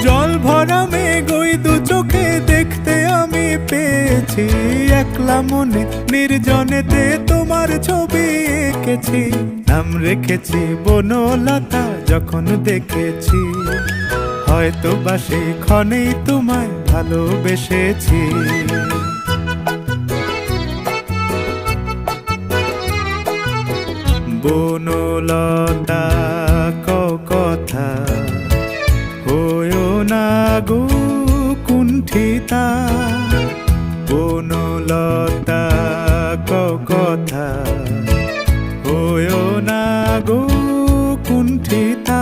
জল ভরা মেঘ ওই দু চোখে দেখতে আমি পেয়েছি, একলা মনে নির্জনেতে তোমার ছবি এঁকেছি। নাম রেখেছি বনলতা যখন দেখেছি, হয়তো বা সেই ক্ষণেই তোমায় ভালোবেসেছি। বনলতা কথা হয়ো না গো কুণ্ঠিতা, বনলতা কথা হয়ো না গো কুণ্ঠিতা।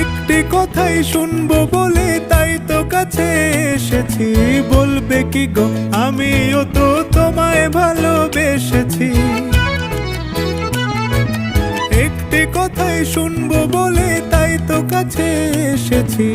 একটি কথাই শুনবো বলে তাই তো কাছে এসেছি, বলবে কি গো আমিও তো তোমায় ভালোবেসেছি। একটি কথাই শুনবো বলে তাই তো কাছে এসেছি,